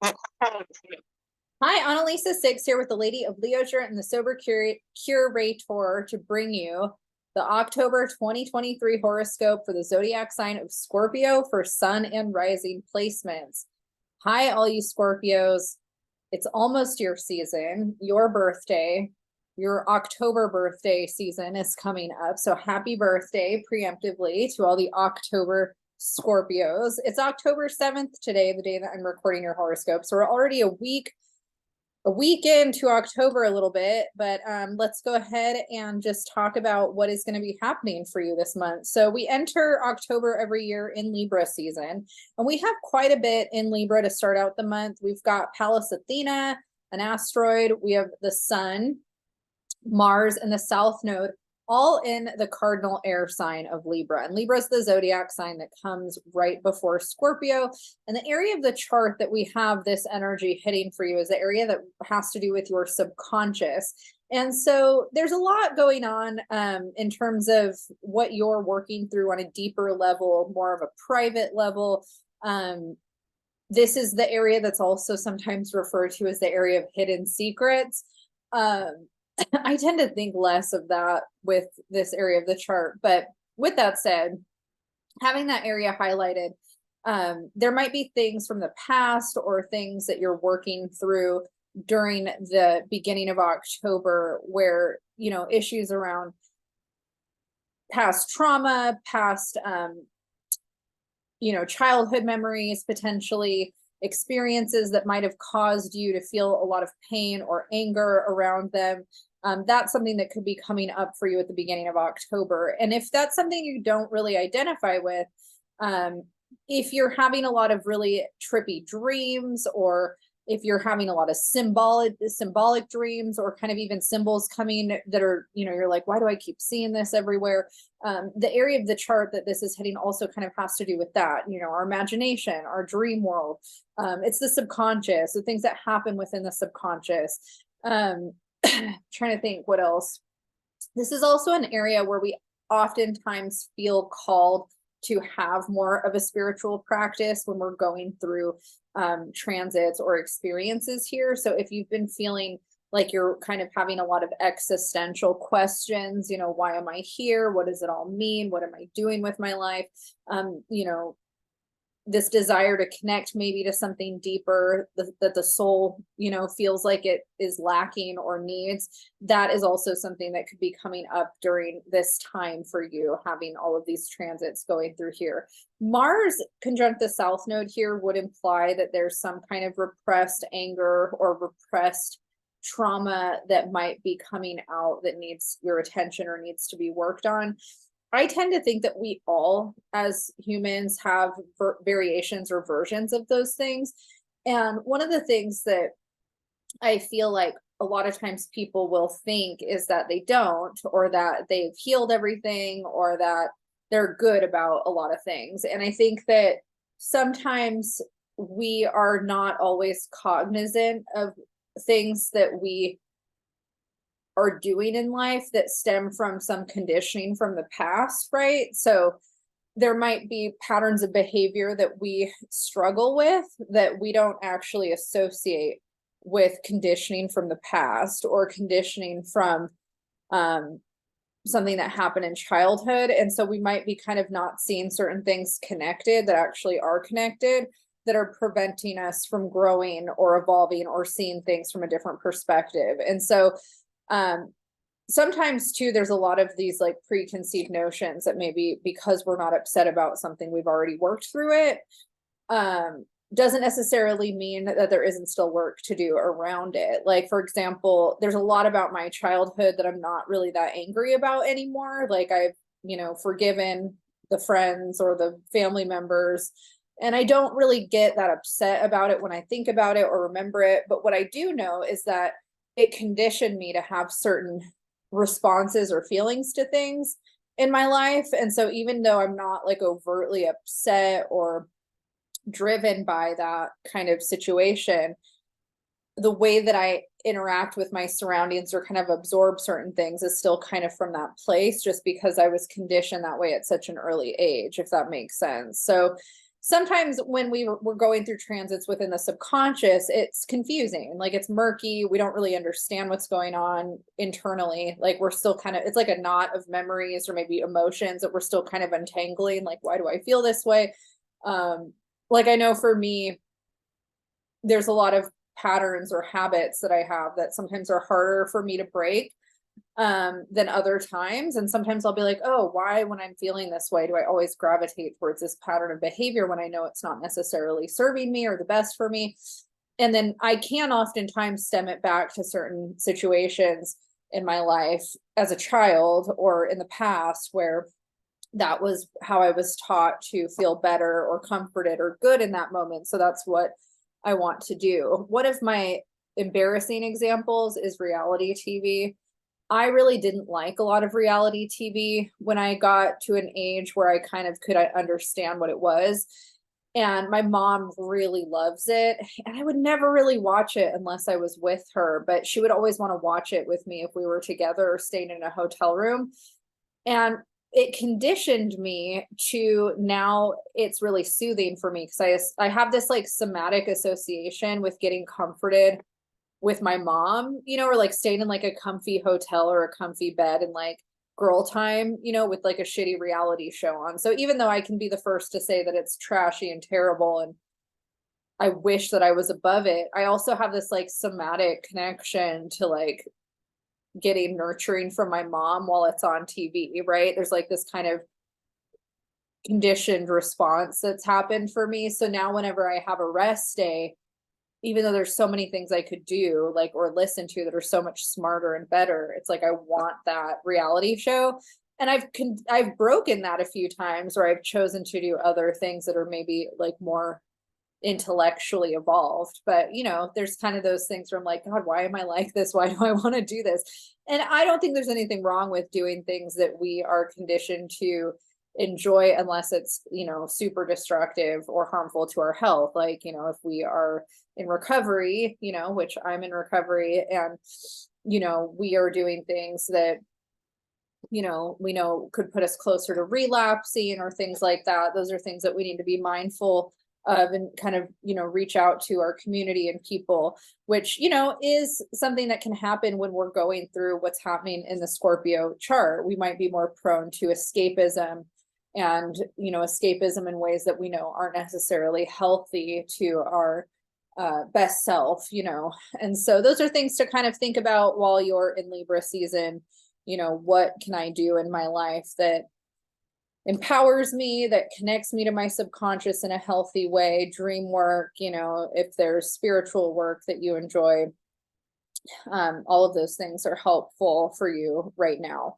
Hi, Analisa Six here with the Lady of Leisure and the Sober Curator to bring you the October 2023 horoscope for the zodiac sign of Scorpio for sun and rising placements. Hi, all you Scorpios. It's almost your season, your birthday, your October birthday season is coming up. So happy birthday preemptively to all the October Scorpios. It's October 7th today, the day that I'm recording your horoscope. So we're already a week into October a little bit, but let's go ahead and just talk about what is going to be happening for you this month. So we enter October every year in Libra season, and we have quite a bit in Libra to start out the month. We've got Pallas Athena, an asteroid. We have the sun, Mars, and the South Node, all in the cardinal air sign of Libra. And Libra is the zodiac sign that comes right before Scorpio. And the area of the chart that we have this energy hitting for you is the area that has to do with your subconscious. And so there's a lot going on in terms of what you're working through on a deeper level, more of a private level. This is the area that's also sometimes referred to as the area of hidden secrets. I tend to think less of that with this area of the chart, but with that said, having that area highlighted, there might be things from the past or things that you're working through during the beginning of October where, you know, issues around past trauma, past, childhood memories, potentially experiences that might have caused you to feel a lot of pain or anger around them. That's something that could be coming up for you at the beginning of October. And if that's something you don't really identify with, if you're having a lot of really trippy dreams, or if you're having a lot of symbolic dreams, or kind of even symbols coming that are, you're like, why do I keep seeing this everywhere? The area of the chart that this is hitting also kind of has to do with that, our imagination, our dream world. It's the subconscious, the things that happen within the subconscious. Trying to think what else. This is also an area where we oftentimes feel called to have more of a spiritual practice when we're going through transits or experiences here. So if you've been feeling like you're kind of having a lot of existential questions, why am I here? What does it all mean? What am I doing with my life? This desire to connect maybe to something deeper that the soul, feels like it is lacking or needs. That is also something that could be coming up during this time for you, having all of these transits going through here. Mars conjunct the South Node here would imply that there's some kind of repressed anger or repressed trauma that might be coming out that needs your attention or needs to be worked on. I tend to think that we all, as humans, have variations or versions of those things. And one of the things that I feel like a lot of times people will think is that they don't, or that they've healed everything, or that they're good about a lot of things. And I think that sometimes we are not always cognizant of things that we are doing in life that stem from some conditioning from the past, right? So there might be patterns of behavior that we struggle with that we don't actually associate with conditioning from the past or conditioning from something that happened in childhood. And so we might be kind of not seeing certain things connected that actually are connected, that are preventing us from growing or evolving or seeing things from a different perspective. And so sometimes too, there's a lot of these like preconceived notions that maybe because we're not upset about something, we've already worked through it. Doesn't necessarily mean that there isn't still work to do around it. Like, for example, there's a lot about my childhood that I'm not really that angry about anymore. Like I've, forgiven the friends or the family members, and I don't really get that upset about it when I think about it or remember it. But what I do know is that it conditioned me to have certain responses or feelings to things in my life. And so even though I'm not like overtly upset or driven by that kind of situation, the way that I interact with my surroundings or kind of absorb certain things is still kind of from that place, just because I was conditioned that way at such an early age, if that makes sense. So sometimes when we're going through transits within the subconscious, it's confusing. Like it's murky. We don't really understand what's going on internally. Like we're still kind of, it's like a knot of memories or maybe emotions that we're still kind of untangling. Like, why do I feel this way? Like I know for me, there's a lot of patterns or habits that I have that sometimes are harder for me to break than other times. And sometimes I'll be like, oh, why, when I'm feeling this way, do I always gravitate towards this pattern of behavior when I know it's not necessarily serving me or the best for me? And then I can oftentimes stem it back to certain situations in my life as a child or in the past where that was how I was taught to feel better or comforted or good in that moment. So that's what I want to do. One of my embarrassing examples is reality TV. I really didn't like a lot of reality TV when I got to an age where I kind of could understand what it was. And my mom really loves it. And I would never really watch it unless I was with her, but she would always want to watch it with me if we were together or staying in a hotel room. And it conditioned me to, now it's really soothing for me because I have this like somatic association with getting comforted with my mom, you know, or like staying in like a comfy hotel or a comfy bed and like girl time, you know, with like a shitty reality show on. So even though I can be the first to say that it's trashy and terrible and I wish that I was above it, I also have this like somatic connection to like getting nurturing from my mom while it's on TV, right? There's like this kind of conditioned response that's happened for me. So now whenever I have a rest day, even though there's so many things I could do, like, or listen to that are so much smarter and better, it's like I want that reality show. And I've broken that a few times where I've chosen to do other things that are maybe like more intellectually evolved. But you know, there's kind of those things where I'm like, God, why am I like this? Why do I want to do this? And I don't think there's anything wrong with doing things that we are conditioned to enjoy unless it's, you know, super destructive or harmful to our health. Like, you know, if we are in recovery, you know, which I'm in recovery, and you know, we are doing things that, you know, we know could put us closer to relapsing or things like that. Those are things that we need to be mindful of and kind of, you know, reach out to our community and people, which, you know, is something that can happen when we're going through what's happening in the Scorpio chart. We might be more prone to escapism and, you know, escapism in ways that we know aren't necessarily healthy to our best self, you know. And so those are things to kind of think about while you're in Libra season. You know, what can I do in my life that empowers me, that connects me to my subconscious in a healthy way? Dream work, you know, if there's spiritual work that you enjoy, all of those things are helpful for you right now.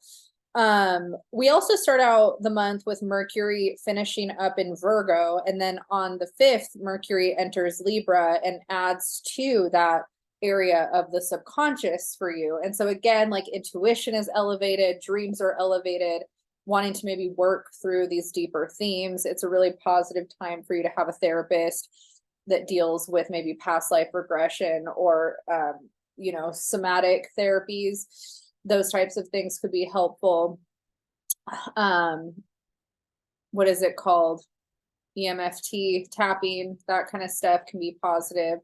We also start out the month with Mercury finishing up in Virgo, and then on the 5th, Mercury enters Libra and adds to that area of the subconscious for you. And so again, like intuition is elevated, dreams are elevated, wanting to maybe work through these deeper themes. It's a really positive time for you to have a therapist that deals with maybe past life regression or, you know, somatic therapies. Those types of things could be helpful. What is it called? EMFT tapping, that kind of stuff can be positive.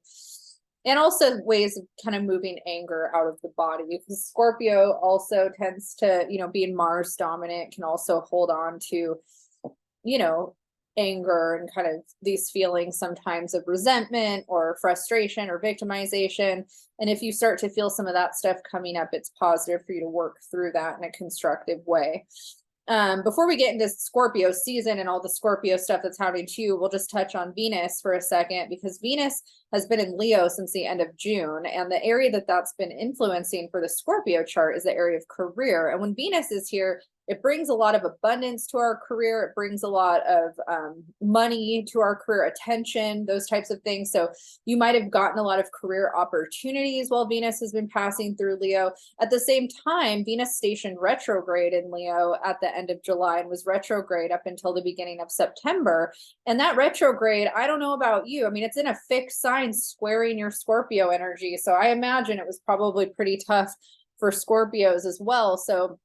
And also ways of kind of moving anger out of the body, because Scorpio also tends to, you know, being Mars dominant, can also hold on to, you know, anger and kind of these feelings sometimes of resentment or frustration or victimization. And if you start to feel some of that stuff coming up, it's positive for you to work through that in a constructive way. Before we get into Scorpio season and all the Scorpio stuff that's happening too, we'll just touch on Venus for a second, because Venus has been in Leo since the end of June. And the area that that's been influencing for the Scorpio chart is the area of career. And when Venus is here, it brings a lot of abundance to our career. It brings a lot of money to our career, attention, those types of things. So you might have gotten a lot of career opportunities while Venus has been passing through Leo. At the same time, Venus stationed retrograde in Leo at the end of July and was retrograde up until the beginning of September. And that retrograde, I don't know about you, I mean, it's in a fixed sign squaring your Scorpio energy. So I imagine it was probably pretty tough for Scorpios as well. So,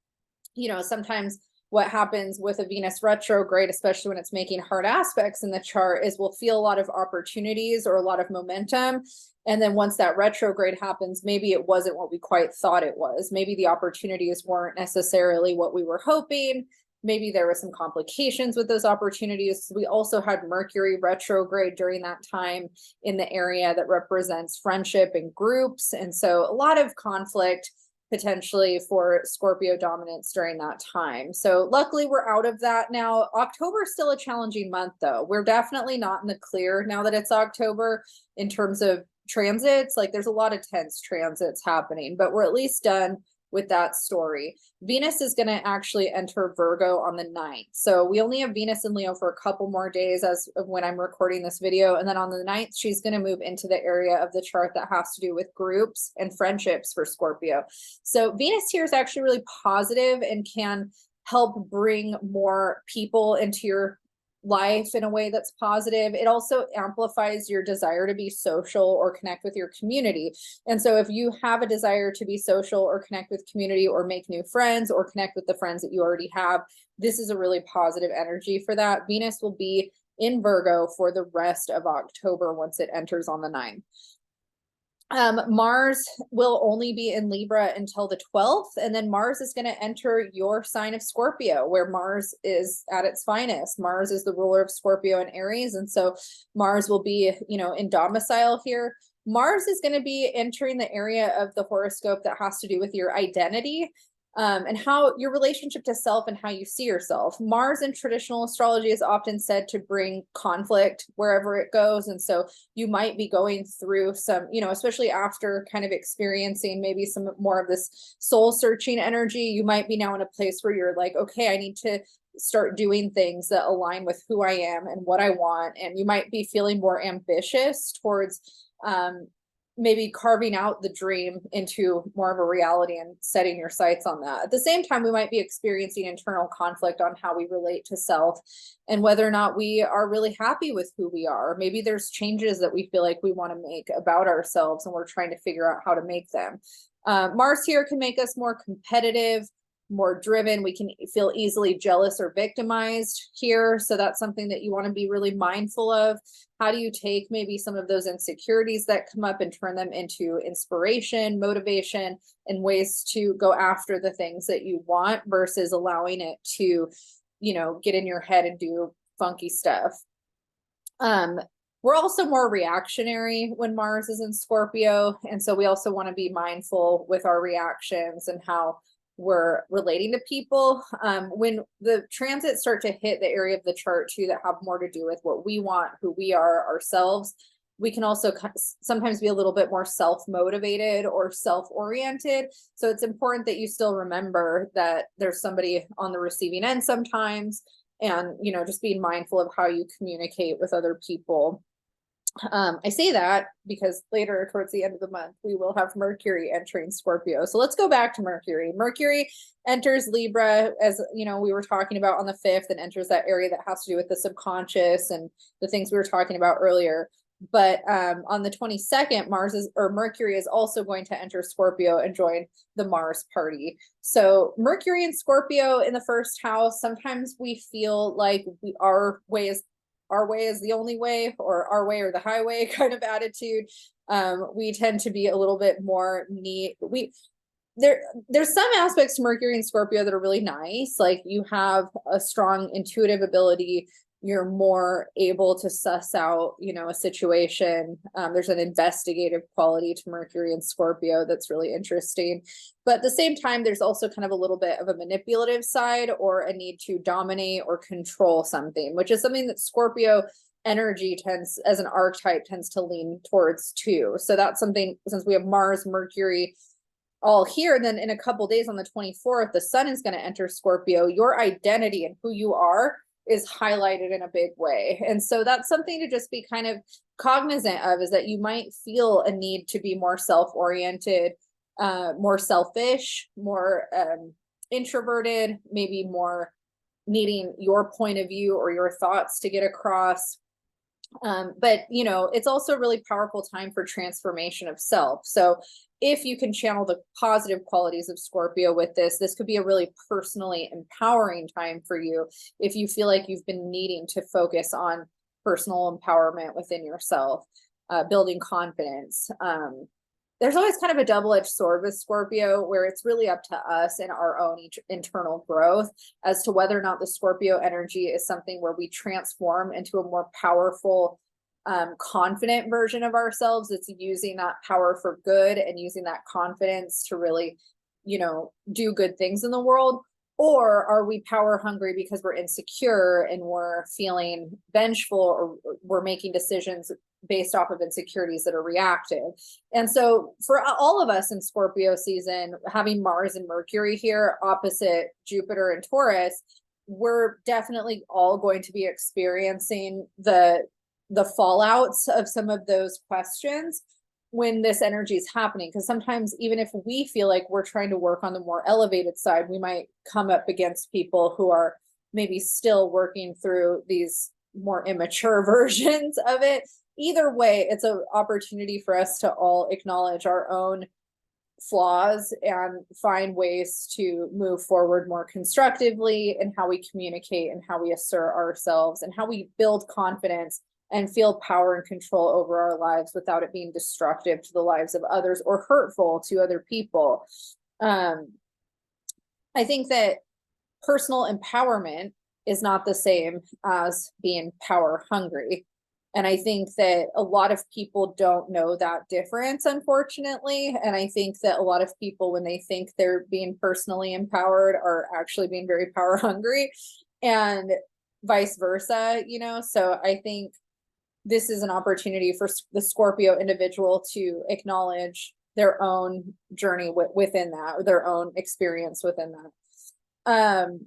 you know, sometimes what happens with a Venus retrograde, especially when it's making hard aspects in the chart, is we'll feel a lot of opportunities or a lot of momentum. And then once that retrograde happens, maybe it wasn't what we quite thought it was. Maybe the opportunities weren't necessarily what we were hoping. Maybe there was some complications with those opportunities. We also had Mercury retrograde during that time in the area that represents friendship and groups. And so a lot of conflict potentially for Scorpio dominance during that time. So luckily we're out of that now. October is still a challenging month though. We're definitely not in the clear now that it's October in terms of transits. Like there's a lot of tense transits happening, but we're at least done with that story. Venus is going to actually enter Virgo on the 9th. So we only have Venus in Leo for a couple more days as of when I'm recording this video. And then on the 9th, she's going to move into the area of the chart that has to do with groups and friendships for Scorpio. So Venus here is actually really positive and can help bring more people into your life in a way that's positive. It also amplifies your desire to be social or connect with your community. And so if you have a desire to be social or connect with community or make new friends or connect with the friends that you already have, this is a really positive energy for that. Venus will be in Virgo for the rest of October once it enters on the 9th. Mars will only be in Libra until the 12th, and then Mars is going to enter your sign of Scorpio, where Mars is at its finest. Mars is the ruler of Scorpio and Aries, and so Mars will be, in domicile here. Mars is going to be entering the area of the horoscope that has to do with your identity. And how your relationship to self and how you see yourself. Mars in traditional astrology is often said to bring conflict wherever it goes. And so you might be going through some, especially after kind of experiencing maybe some more of this soul searching energy, you might be now in a place where you're like, okay, I need to start doing things that align with who I am and what I want. And you might be feeling more ambitious towards, maybe carving out the dream into more of a reality and setting your sights on that. At the same time, we might be experiencing internal conflict on how we relate to self and whether or not we are really happy with who we are. Maybe there's changes that we feel like we want to make about ourselves and we're trying to figure out how to make them. Mars here can make us more competitive, more driven. We can feel easily jealous or victimized here. So that's something that you want to be really mindful of. How do you take maybe some of those insecurities that come up and turn them into inspiration, motivation, and ways to go after the things that you want versus allowing it to, get in your head and do funky stuff. We're also more reactionary when Mars is in Scorpio. And so we also want to be mindful with our reactions and how we're relating to people. When the transits start to hit the area of the chart too that have more to do with what we want, who we are ourselves, we can also sometimes be a little bit more self-motivated or self-oriented. So it's important that you still remember that there's somebody on the receiving end sometimes, and just being mindful of how you communicate with other people. I say that because later towards the end of the month, we will have Mercury entering Scorpio. So let's go back to Mercury. Mercury enters Libra, as we were talking about on the 5th, and enters that area that has to do with the subconscious and the things we were talking about earlier. But on the 22nd, Mercury is also going to enter Scorpio and join the Mars party. So Mercury and Scorpio in the first house, sometimes we feel like our way is the only way, or our way or the highway kind of attitude. We tend to be a little bit more there's some aspects to Mercury and Scorpio that are really nice. Like you have a strong intuitive ability. You're more able to suss out, a situation. There's an investigative quality to Mercury and Scorpio that's really interesting. But at the same time, there's also kind of a little bit of a manipulative side or a need to dominate or control something, which is something that Scorpio energy as an archetype tends to lean towards too. So that's something, since we have Mars, Mercury, all here, and then in a couple days on the 24th, the sun is going to enter Scorpio. Your identity and who you are is highlighted in a big way. And so that's something to just be kind of cognizant of, is that you might feel a need to be more self-oriented, more selfish, more introverted, maybe more needing your point of view or your thoughts to get across. But it's also a really powerful time for transformation of self. So if you can channel the positive qualities of Scorpio with this, this could be a really personally empowering time for you if you feel like you've been needing to focus on personal empowerment within yourself, building confidence. There's always kind of a double-edged sword with Scorpio, where it's really up to us and our own internal growth as to whether or not the Scorpio energy is something where we transform into a more powerful, confident version of ourselves. It's using that power for good and using that confidence to really, do good things in the world. Or are we power hungry because we're insecure and we're feeling vengeful, or we're making decisions based off of insecurities that are reactive? And so for all of us in Scorpio season, having Mars and Mercury here opposite Jupiter and Taurus, we're definitely all going to be experiencing the fallouts of some of those questions when this energy is happening. Because sometimes, even if we feel like we're trying to work on the more elevated side, we might come up against people who are maybe still working through these more immature versions of it. Either way, it's an opportunity for us to all acknowledge our own flaws and find ways to move forward more constructively in how we communicate and how we assert ourselves and how we build confidence and feel power and control over our lives without it being destructive to the lives of others or hurtful to other people. I think that personal empowerment is not the same as being power hungry. And I think that a lot of people don't know that difference, unfortunately. And I think that a lot of people, when they think they're being personally empowered, are actually being very power hungry, and vice versa, So I think this is an opportunity for the Scorpio individual to acknowledge their own journey within that, or their own experience within that.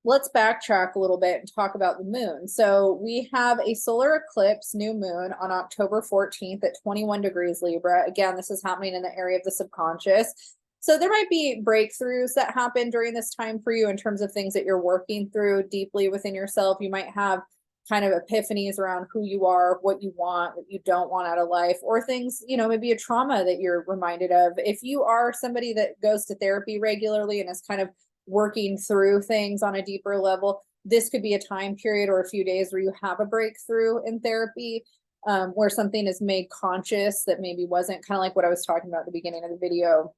Let's backtrack a little bit and talk about the moon. So we have a solar eclipse new moon on October 14th at 21 degrees Libra. Again, this is happening in the area of the subconscious. So there might be breakthroughs that happen during this time for you in terms of things that you're working through deeply within yourself. You might have kind of epiphanies around who you are, what you want, what you don't want out of life, or things, maybe a trauma that you're reminded of. If you are somebody that goes to therapy regularly and is kind of working through things on a deeper level, this could be a time period or a few days where you have a breakthrough in therapy, where something is made conscious that maybe wasn't, kind of like what I was talking about at the beginning of the video.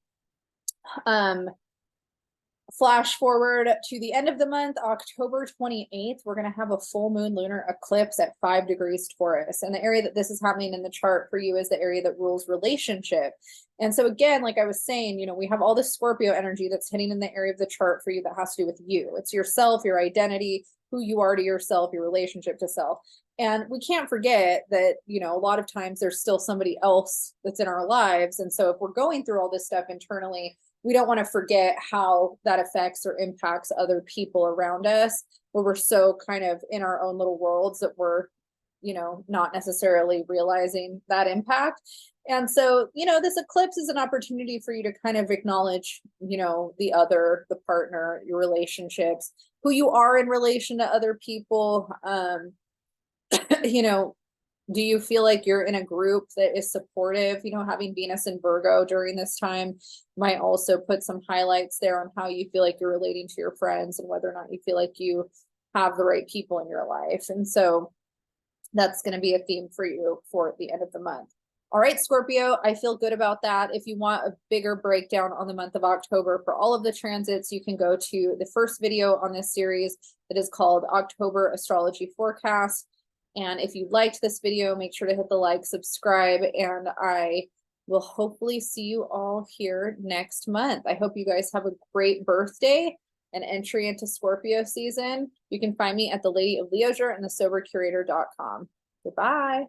Flash forward to the end of the month, October 28th, we're going to have a full moon lunar eclipse at 5 degrees Taurus. And the area that this is happening in the chart for you is the area that rules relationship. And so again, like I was saying, we have all this Scorpio energy that's hitting in the area of the chart for you that has to do with you. It's yourself, your identity, who you are to yourself, your relationship to self. And we can't forget that, a lot of times there's still somebody else that's in our lives. And so if we're going through all this stuff internally, we don't want to forget how that affects or impacts other people around us, where we're so kind of in our own little worlds that we're, not necessarily realizing that impact. And so, this eclipse is an opportunity for you to kind of acknowledge, the other, the partner, your relationships, who you are in relation to other people. Do you feel like you're in a group that is supportive? Having Venus in Virgo during this time might also put some highlights there on how you feel like you're relating to your friends and whether or not you feel like you have the right people in your life. And so that's going to be a theme for you for the end of the month. All right, Scorpio, I feel good about that. If you want a bigger breakdown on the month of October for all of the transits, you can go to the first video on this series that is called October Astrology Forecast. And if you liked this video, make sure to hit the like, subscribe, and I will hopefully see you all here next month. I hope you guys have a great birthday and entry into Scorpio season. You can find me at the Lady of Leisure and the SoberCurator.com. Goodbye.